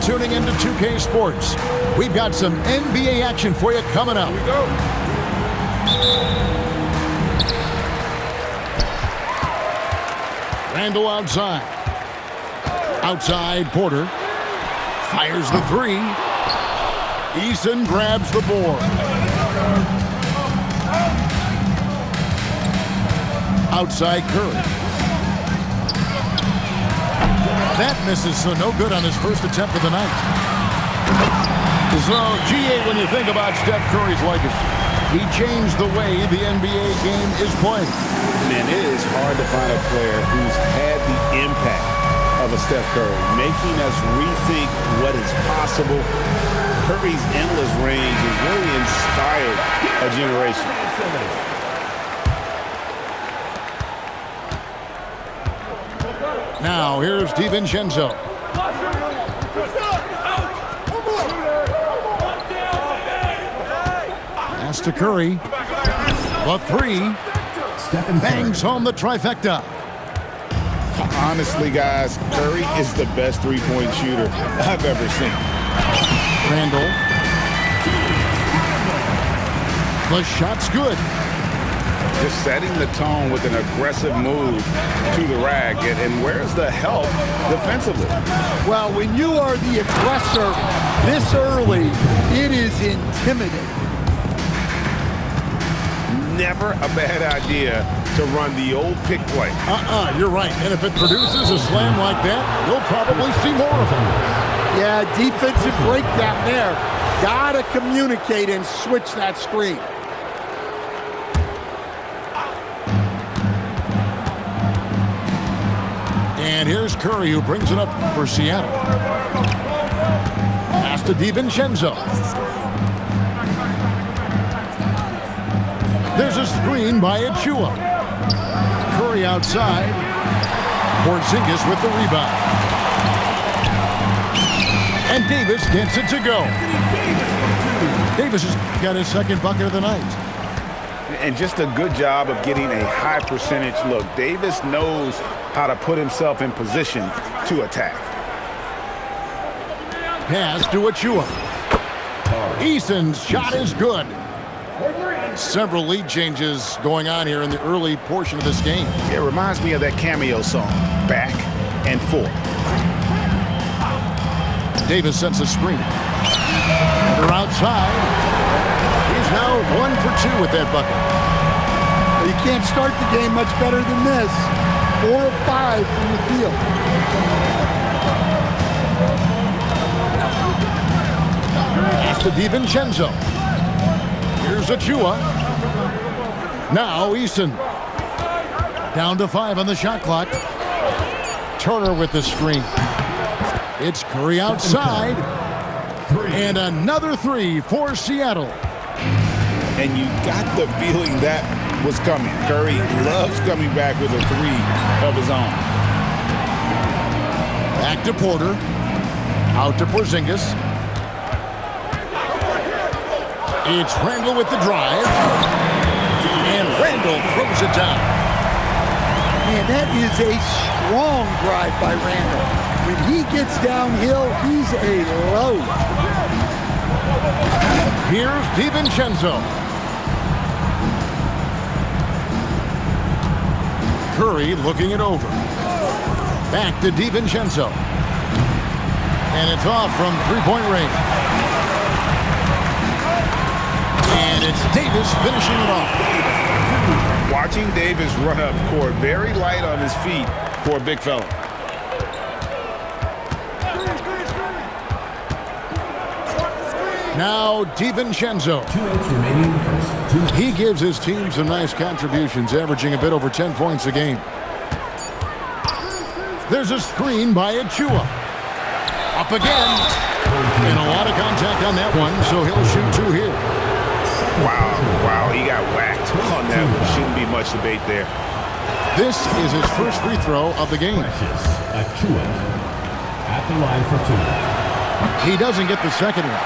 tuning into 2K Sports. We've got some NBA action for you coming up. Here we go. Randall outside. Outside, Porter. Fires the three. Eason grabs the board. Outside, Curry. That misses, so no good on his first attempt of the night. So, GA, when you think about Steph Curry's legacy, he changed the way the NBA game is played. Man, it is hard to find a player who's had the impact of a Steph Curry, making us rethink what is possible. Curry's endless range has really inspired a generation. Now, here's DiVincenzo. Pass to Curry. The three. Bangs home the trifecta. Honestly, guys, Curry is the best three-point shooter I've ever seen. Randall. The shot's good. Just setting the tone with an aggressive move to the rack. And where's the help defensively? Well, when you are the aggressor this early, it is intimidating. Never a bad idea to run the old pick play. You're right. And if it produces a slam like that, you'll probably see more of them. Yeah, defensive breakdown there. Gotta communicate and switch that screen. And here's Curry, who brings it up for Seattle. Pass to DiVincenzo. There's a screen by Achua. Curry outside. Porzingis with the rebound. And Davis gets it to go. Davis has got his second bucket of the night. And just a good job of getting a high percentage look. Davis knows how to put himself in position to attack. Pass to Achua. Eason's shot is good. Several lead changes going on here in the early portion of this game. It reminds me of that Cameo song, Back and Forth. Davis sets a screen. They're outside. He's now 1 for 2 with that bucket. Well, you can't start the game much better than this. 4 of 5 from the field. Pass to DiVincenzo. Here's Achua. Now Eason. Down to 5 on the shot clock. Turner with the screen. It's Curry outside. And another 3 for Seattle. And you got the feeling that was coming. Curry loves coming back with a 3 of his own. Back to Porter. Out to Porzingis. It's Randall with the drive. And Randall throws it down. Man, that is a strong drive by Randall. When he gets downhill, he's a load. Here's DiVincenzo. Curry looking it over. Back to DiVincenzo. And it's off from three-point range. And it's Davis finishing it off. Watching Davis run up court, very light on his feet for a big fella. Now DiVincenzo. He gives his team some nice contributions, averaging a bit over 10 points a game. There's a screen by Achua. Up again. And a lot of contact on that one, so he'll shoot 2 here. Wow, he got whacked on that one. Shouldn't be much debate there. This is his first free throw of the game. Achua at the line for 2. He doesn't get the second one.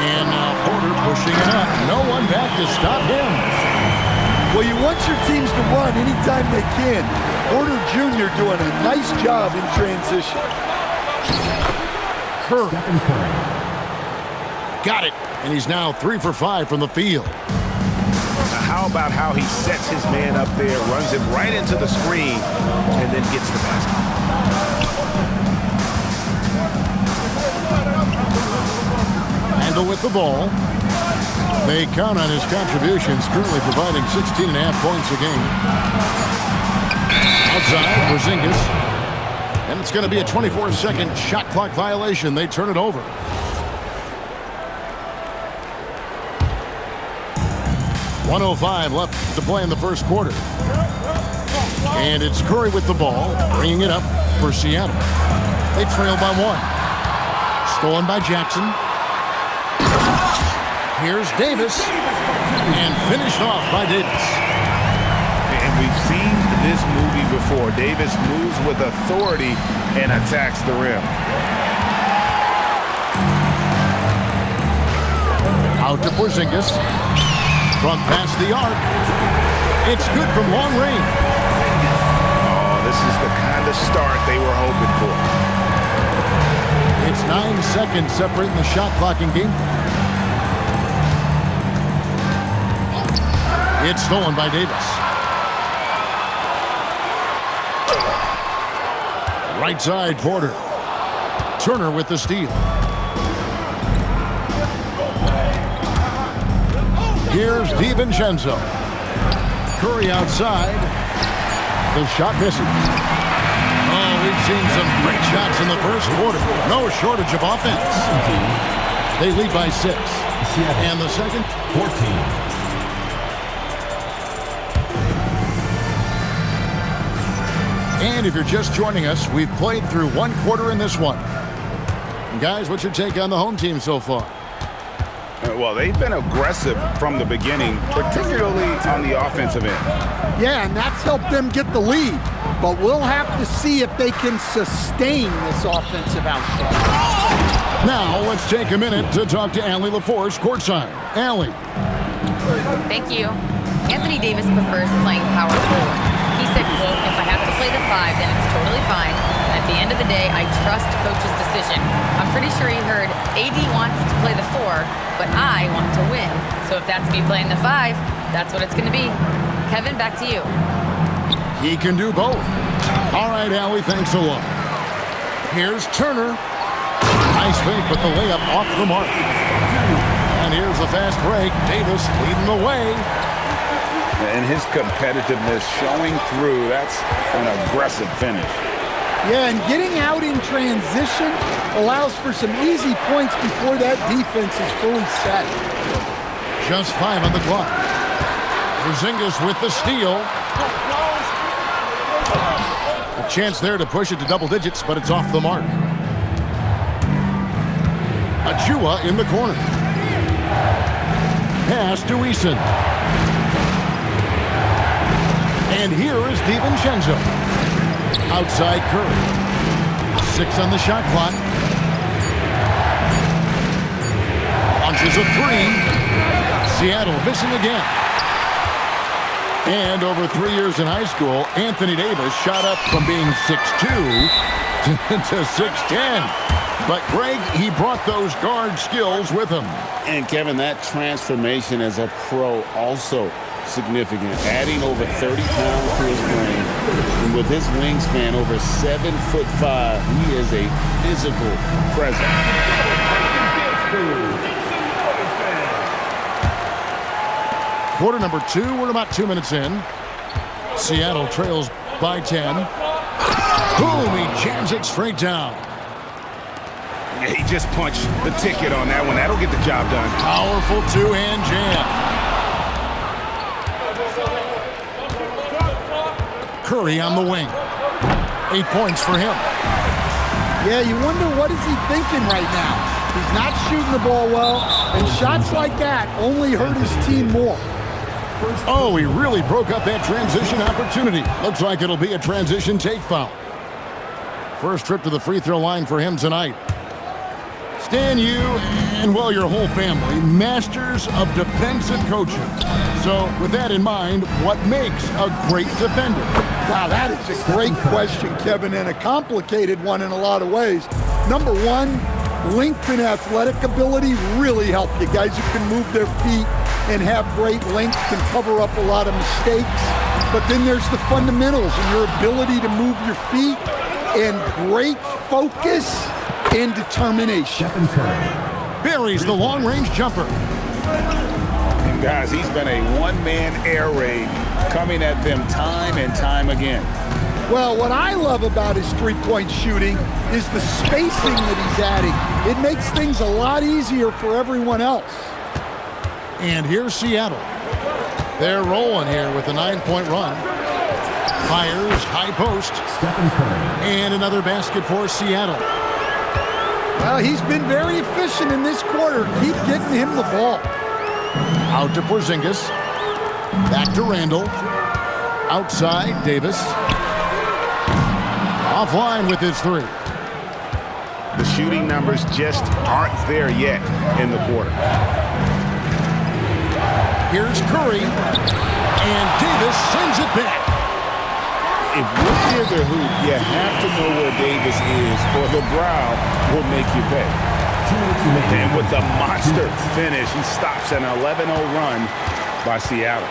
And now Porter pushing it up. No one back to stop him. Well, you want your teams to run anytime they can. Porter Jr. doing a nice job in transition. Curry. Stephen Curry. Got it. And he's now 3 for 5 from the field. How about how he sets his man up there, runs him right into the screen, and then gets the basket. Handle with the ball. They count on his contributions, currently providing 16.5 points a game. Outside, Porzingis. And it's going to be a 24-second shot clock violation. They turn it over. .105 left to play in the first quarter. And it's Curry with the ball, bringing it up for Seattle. They trail by 1. Stolen by Jackson. Here's Davis. And finished off by Davis. And we've seen this movie before. Davis moves with authority and attacks the rim. Out to Porzingis. From past the arc. It's good from long range. Oh, this is the kind of start they were hoping for. It's 9 seconds separating the shot clock and game. It's stolen by Davis. Right side, Porter. Turner with the steal. Here's DiVincenzo. Curry outside. The shot misses. Oh, we've seen some great shots in the first quarter. No shortage of offense. They lead by 6. And the second? 14. And if you're just joining us, we've played through 1 quarter in this one. And guys, what's your take on the home team so far? Well, they've been aggressive from the beginning, particularly on the offensive end. Yeah, and that's helped them get the lead. But we'll have to see if they can sustain this offensive output. Now, let's take a minute to talk to Allie LaForce courtside. Allie. Thank you. Anthony Davis prefers playing power forward. He said, quote, if I have to play the 5, then it's totally fine. And at the end of the day, I trust coach's decision. I'm pretty sure he heard AD wants to play the 4, but I want to win. So if that's me playing the 5, that's what it's going to be. Kevin, back to you. He can do both. All right, Allie, thanks a lot. Here's Turner. Nice fake, but the layup off the mark. And here's the fast break. Davis leading the way. And his competitiveness showing through. That's an aggressive finish. Yeah, and getting out in transition allows for some easy points before that defense is fully set. Just 5 on the clock. Porzingis with the steal. A chance there to push it to double digits, but it's off the mark. Achua in the corner. Pass to Eason. And here is DiVincenzo. Outside Curry. 6 on the shot clock. Launches a 3. Seattle missing again. And over 3 years in high school, Anthony Davis shot up from being 6'2" to 6'10". But Greg, he brought those guard skills with him. And Kevin, that transformation as a pro also significant, adding over 30 pounds to his frame. And with his wingspan over 7'5", he is a physical presence. Quarter number 2, we're about 2 minutes in. Seattle trails by 10. Boom, he jams it straight down. He just punched the ticket on that one. That'll get the job done. Powerful 2-hand jam. Curry on the wing. 8 points for him. Yeah, you wonder what is he thinking right now. He's not shooting the ball well, and shots like that only hurt his team more. Oh, he really broke up that transition opportunity. Looks like it'll be a transition take foul. First trip to the free throw line for him tonight. Stan, you and, well, your whole family, masters of defensive coaching. So with that in mind, what makes a great defender? Wow, that is a great question, Kevin, and a complicated one in a lot of ways. Number one, length and athletic ability really help you. Guys who can move their feet and have great length can cover up a lot of mistakes. But then there's the fundamentals and your ability to move your feet and great focus and determination. Buries the long-range jumper. And guys, he's been a one-man air raid coming at them time and time again. Well, what I love about his three-point shooting is the spacing that he's adding. It makes things a lot easier for everyone else. And here's Seattle. They're rolling here with a 9-point run. Fires, high post. And another basket for Seattle. Well, he's been very efficient in this quarter. Keep getting him the ball. Out to Porzingis. Back to Randall. Outside, Davis. Offline with his three. The shooting numbers just aren't there yet in the quarter. Here's Curry. And Davis sends it back. If you're near the hoop, you have to know where Davis is, or the brow will make you pay. And with the monster finish, he stops an 11-0 run by Seattle.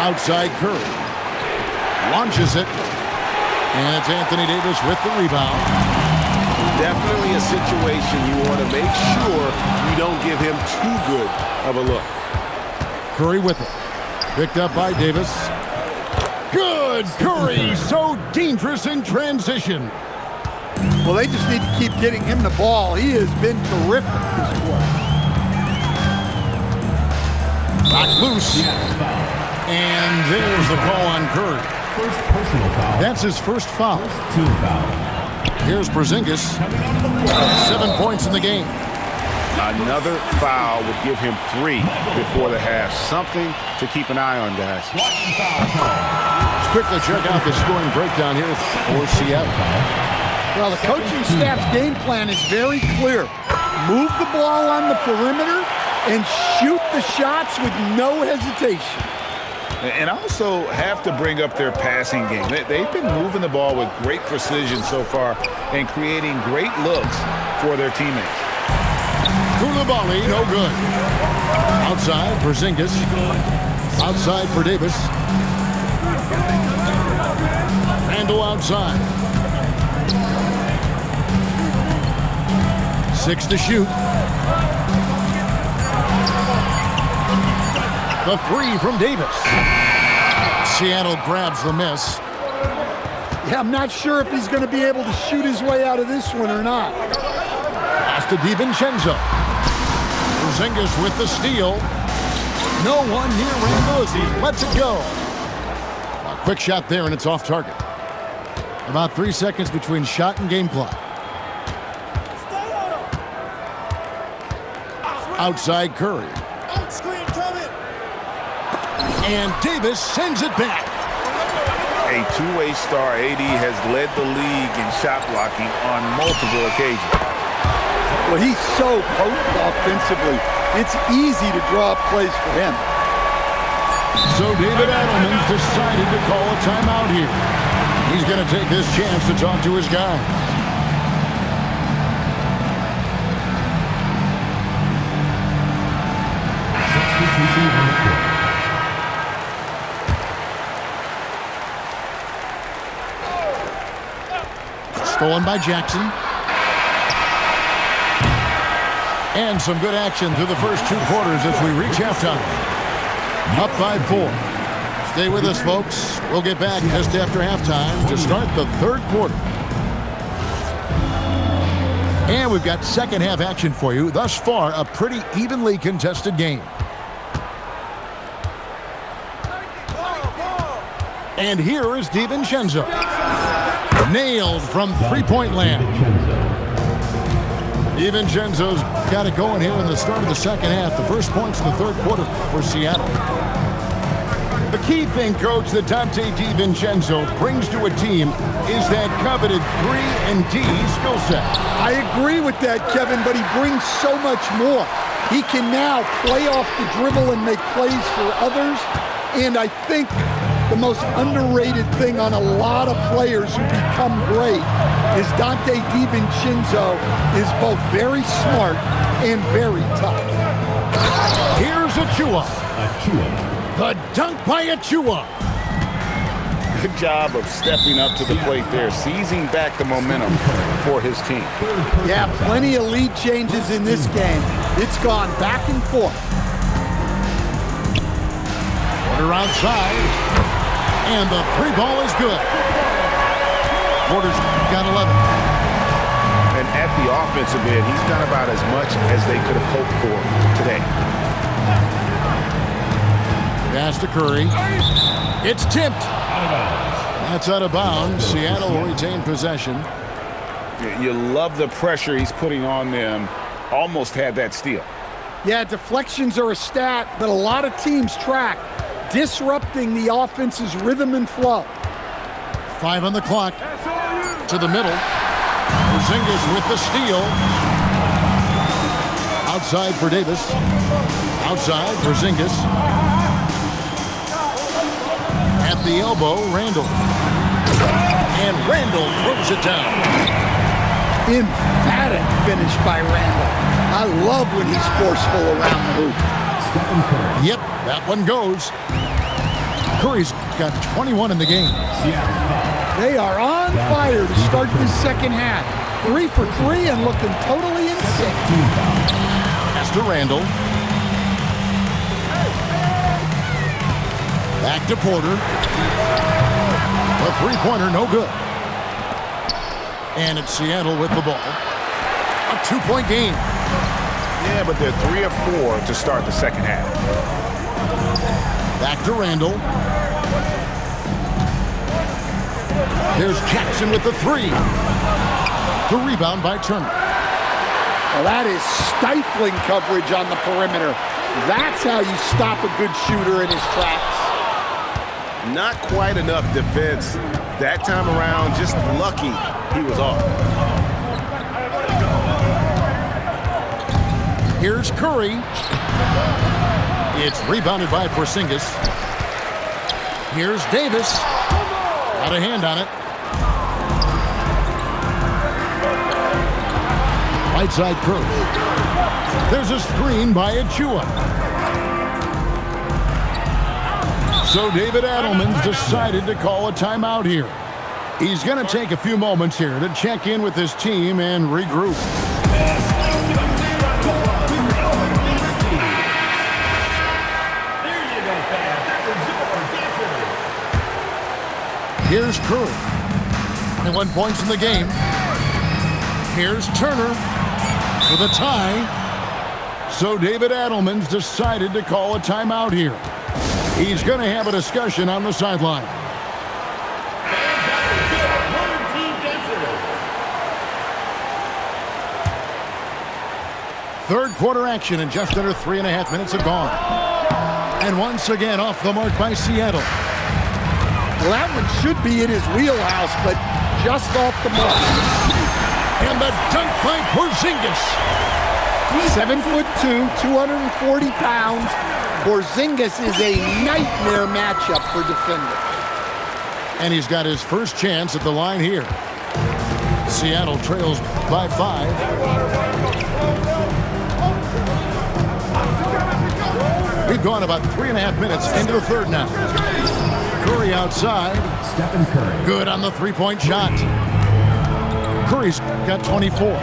Outside Curry. Launches it. And it's Anthony Davis with the rebound. Definitely a situation you want to make sure you don't give him too good of a look. Curry with it. Picked up by Davis. Good Curry, so dangerous in transition. Well, they just need to keep getting him the ball. He has been terrific this quarter. Knocked loose. And there's the call on Curry. First personal foul. That's his first foul. Team foul. Here's Porzingis. 7 points in the game. Another foul would give him 3 before the half. Something to keep an eye on, guys. Let's quickly check out the scoring breakdown here for Seattle. Well, the coaching staff's game plan is very clear. Move the ball on the perimeter and shoot the shots with no hesitation. And also have to bring up their passing game. They've been moving the ball with great precision so far and creating great looks for their teammates. Koulibaly, no good. Outside, Porzingis. Outside for Davis. Randall outside. 6 to shoot. The three from Davis. Seattle grabs the miss. Yeah, I'm not sure if he's going to be able to shoot his way out of this one or not. Pass to DiVincenzo. Porzingis with the steal. No one near Randall as he lets it go. A quick shot there, and it's off target. About 3 seconds between shot and game clock. Outside Curry. And Davis sends it back. A two-way star, AD has led the league in shot blocking on multiple occasions. Well, he's so potent offensively. It's easy to draw up plays for him. So David Adelman's decided to call a timeout here. He's going to take this chance to talk to his guy. Stolen by Jackson. And some good action through the first 2 quarters as we reach halftime. Up by 4. Stay with us, folks. We'll get back just after halftime to start the 3rd quarter. And we've got second half action for you. Thus far, a pretty evenly contested game. And here is DiVincenzo. Nailed from three-point land. DiVincenzo's got it going here in the start of the second half. The first points in the 3rd quarter for Seattle. The key thing, Coach, that Donte DiVincenzo brings to a team is that coveted 3-and-D skill set. I agree with that, Kevin, but he brings so much more. He can now play off the dribble and make plays for others, and I think the most underrated thing on a lot of players who become great is Dante DiVincenzo is both very smart and very tough. Here's Achua. Achua. The dunk by Achua. Good job of stepping up to the plate there, seizing back the momentum for his team. Yeah, plenty of lead changes in this game. It's gone back and forth. Porter outside, and the three ball is good. Porter's got 11. And at the offensive end, he's done about as much as they could have hoped for today. Pass to Curry. It's tipped. That's out of bounds. Seattle will retain possession. You love the pressure he's putting on them. Almost had that steal. Yeah, deflections are a stat that a lot of teams track, disrupting the offense's rhythm and flow. 5 on the clock. To the middle. Porzingis with the steal. Outside for Davis. Outside, Porzingis. At the elbow, Randall. And Randall throws it down. Emphatic finish by Randall. I love when he's forceful around the hoop. Stephen Curry. Yep, that one goes. Curry's got 21 in the game. Seattle foul. They are on fire to start the second half. 3 for 3 and looking totally in sync. Team foul. Pass to Randall. Back to Porter. A three-pointer, no good. And it's Seattle with the ball. A 2-point game. Yeah, but they're 3 of 4 to start the second half. Back to Randall. There's Jackson with the three. The rebound by Turner. Well, that is stifling coverage on the perimeter. That's how you stop a good shooter in his tracks. Not quite enough defense that time around. Just lucky he was off. Here's Curry. It's rebounded by Porzingis. Here's Davis. Got a hand on it. Right side Curry. There's a screen by Achua. So David Adelman's decided to call a timeout here. He's going to take a few moments here to check in with his team and regroup. Here's Curry. 21 points in the game. Here's Turner for the tie. So David Adelman's decided to call a timeout here. He's going to have a discussion on the sideline. Third quarter action and just under 3.5 minutes have gone. And once again off the mark by Seattle. Well, that one should be in his wheelhouse, but just off the mark. And the dunk by Porzingis. 7'2", 240 pounds. Porzingis is a nightmare matchup for defenders. And he's got his first chance at the line here. Seattle trails by 5. We've gone about 3.5 minutes into the third now. Curry outside. Stephen Curry. Good on the three-point shot. Curry's got 24.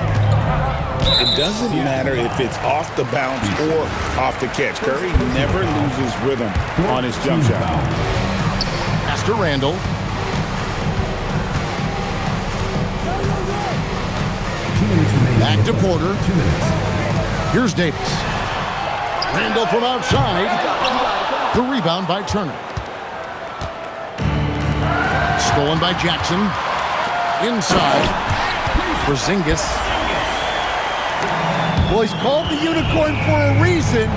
It doesn't matter if it's off the bounce or off the catch. Curry never loses rhythm on his jump shot. Pass to Randall. 2 minutes remaining. Back to Porter. 2 minutes. Here's Davis. Randall from outside. The rebound by Turner. Stolen by Jackson. Inside. Porzingis. Well, he's called the unicorn for a reason.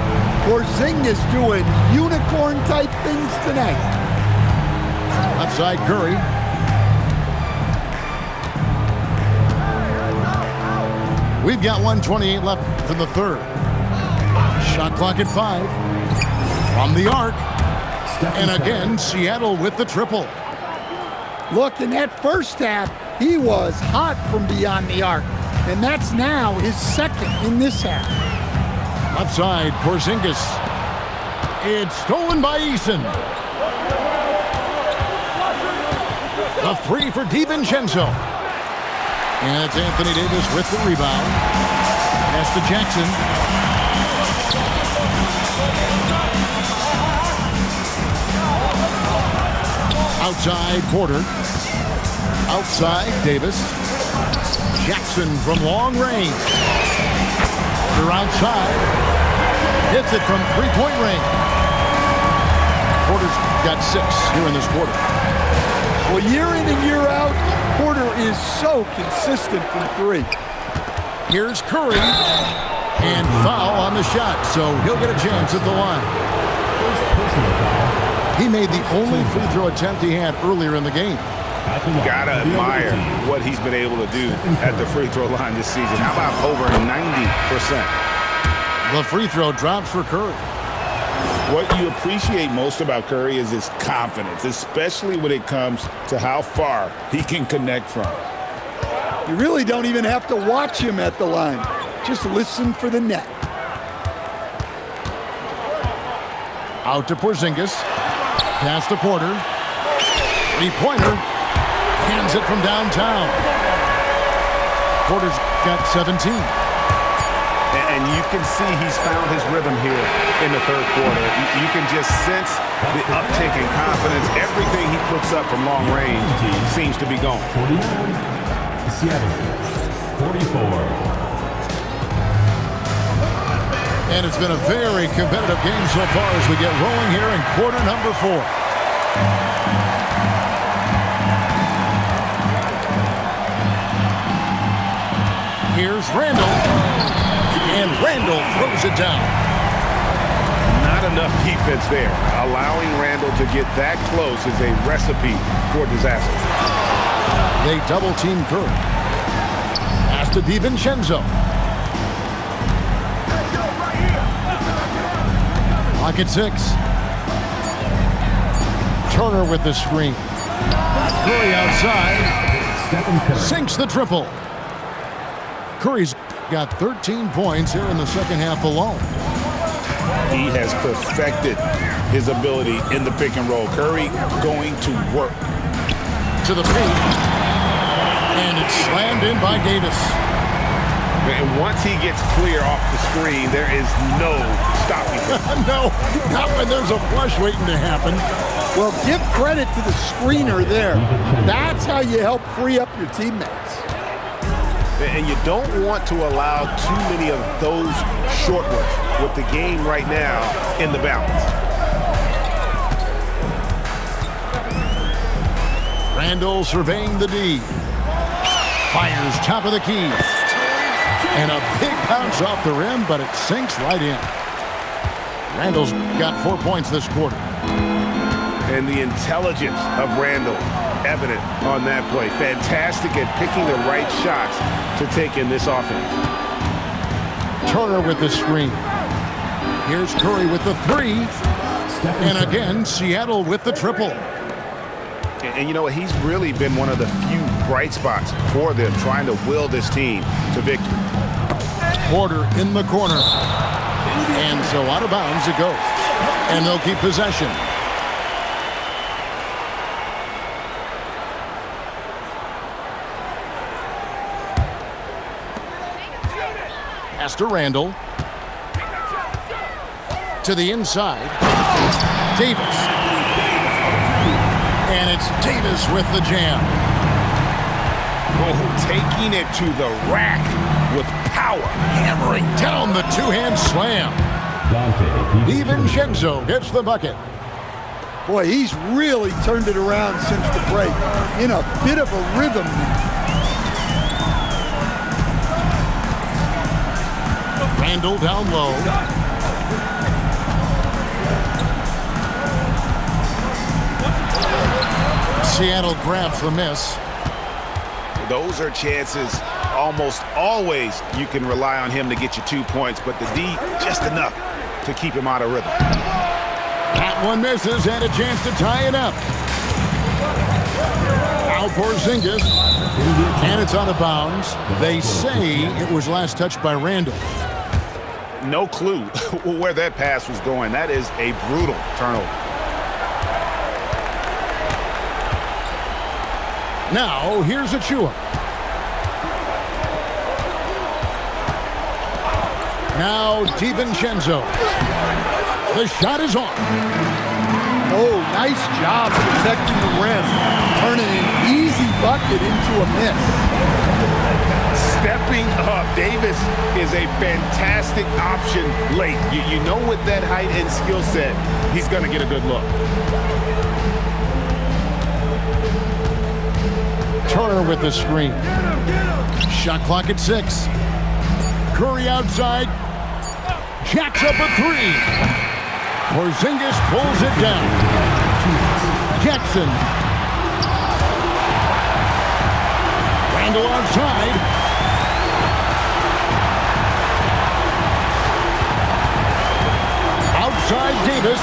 Porzingis doing unicorn-type things tonight. Left side Curry. We've got 1:28 left in the third. Shot clock at 5. From the arc. And again, Seattle with the triple. Look, in that first half, he was hot from beyond the arc. And that's now his second in this half. Left side, Porzingis. It's stolen by Eason. The three for DiVincenzo. And it's Anthony Davis with the rebound. Pass to Jackson. Outside, Porter. Outside, Davis. Jackson from long range. They're outside. Hits it from three-point range. Porter's got 6 here in this quarter. Well, year in and year out, Porter is so consistent from 3. Here's Curry. And foul on the shot, so he'll get a chance at the line. First personal foul. He made the only free throw attempt he had earlier in the game. Gotta admire what he's been able to do at the free throw line this season. How about over 90%? The free throw drops for Curry. What you appreciate most about Curry is his confidence, especially when it comes to how far he can connect from. You really don't even have to watch him at the line. Just listen for the net. Out to Porzingis. Pass to Porter. Three-pointer. Hands it from downtown. Porter's got 17. And you can see he's found his rhythm here in the third quarter. You can just sense the uptick in confidence. Everything he puts up from long range seems to be going. 49, Seattle. 44. And it's been a very competitive game so far as we get rolling here in quarter number 4. Here's Randall. And Randall throws it down. Not enough defense there. Allowing Randall to get that close is a recipe for disaster. They double-team Curry. Pass to DiVincenzo. Lock at 6. Turner with the screen. Curry outside. Stephen Curry. Sinks the triple. Curry's got 13 points here in the second half alone. He has perfected his ability in the pick and roll. Curry going to work. To the paint. And it's slammed in by Davis. And once he gets clear off the screen, there is no stopping him. No, not when there's a flush waiting to happen. Well, give credit to the screener there. That's how you help free up your teammates. And you don't want to allow too many of those short ones with the game right now in the balance. Randall surveying the D. Fires top of the key. And a big bounce off the rim, but it sinks right in. Randall's got 4 points this quarter. And the intelligence of Randall evident on that play. Fantastic at picking the right shots to take in this offense. Turner with the screen. Here's Curry with the 3. And again, Seattle with the triple. And you know what? He's really been one of the few bright spots for them, trying to will this team to victory. Porter in the corner. And so out of bounds it goes. And they'll keep possession. Pass to Randall. To the inside. Davis. And it's Davis with the jam. Oh, taking it to the rack with power. Hammering down the two-hand slam. DiVincenzo gets the bucket. Boy, he's really turned it around since the break. In a bit of a rhythm now. Randall down low. Seattle grabs the miss. Those are chances almost always you can rely on him to get you 2 points, but the D just enough to keep him out of rhythm. That one misses and a chance to tie it up. Now Porzingis. And it's out of bounds. They say it was last touched by Randall. No clue where that pass was going. That is a brutal turnover. Now, here's Achua. Now, DiVincenzo. The shot is on. Oh, nice job protecting the rim. Turning an easy bucket into a miss. Stepping up, Davis is a fantastic option late. You know with that height and skill set, he's going to get a good look. Turner with the screen. Shot clock at 6. Curry outside. Jacks up a 3. Porzingis pulls it down. Jackson. Randall outside. Outside Davis.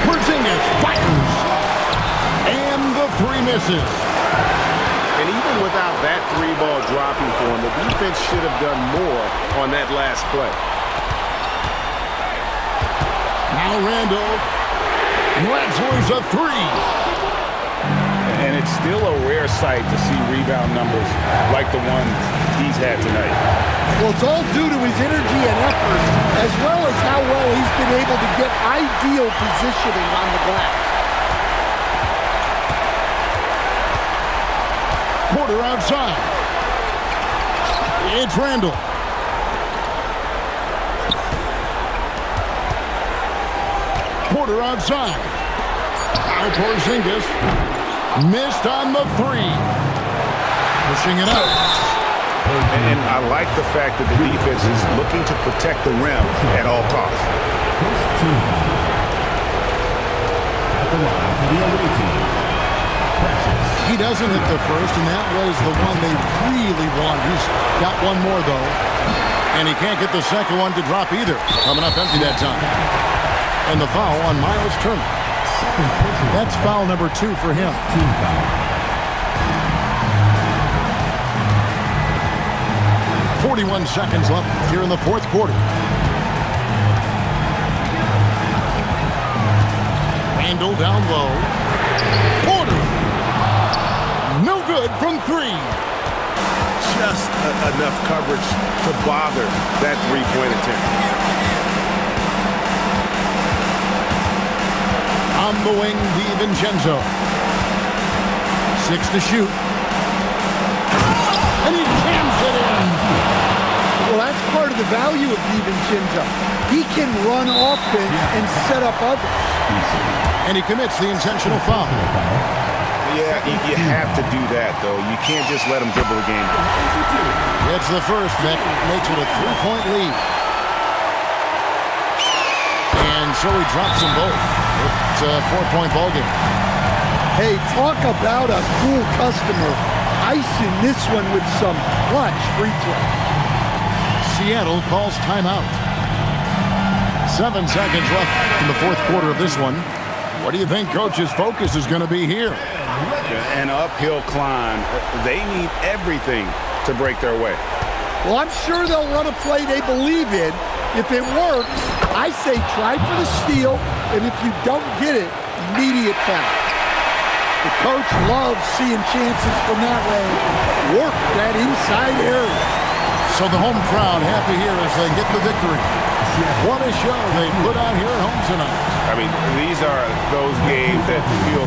Porzingis fires. And the 3 misses. And even without that 3-ball dropping for him, the defense should have done more on that last play. Now Randall. Bledsoe's a 3. And it's still a rare sight to see rebound numbers like the ones he's had tonight. Well, it's all due to his energy and effort, as well as how well he's been able to get ideal positioning on the glass. Porter outside. It's Randall. Porter outside. Now Porzingis. Missed on the 3. Pushing it up. And I like the fact that the defense is looking to protect the rim at all costs. First team foul. At the line for the away team. Precious. He doesn't hit the first, and that was the one they really wanted. He's got one more, though. And he can't get the second one to drop either. Coming up empty that time. And the foul on Miles Turner. That's foul number 2 for him. Team foul. 41 seconds left here in the 4th quarter. Randall down low. Porter. No good from 3. Just enough coverage to bother that 3-point attempt. On the wing, DiVincenzo. 6 to shoot. And he jams it in. Well, that's part of the value of DiVincenzo. He can run offense and set up others. And he commits the intentional foul. Yeah, you have to do that, though. You can't just let him dribble the game. It's the first that makes it a 3-point lead. And so he drops them both. It's a 4-point ballgame. Hey, talk about a cool customer. Icing this one with some clutch free throw. Seattle calls timeout. 7 seconds left in the 4th quarter of this one. What do you think Coach's focus is going to be here? An uphill climb. They need everything to break their way. Well, I'm sure they'll run a play they believe in. If it works, I say try for the steal, and if you don't get it, immediate foul. The coach loves seeing chances from that range. Work that inside area. So the home crowd happy here as they get the victory. What a show they put on here at home tonight. I mean, these are those games that feel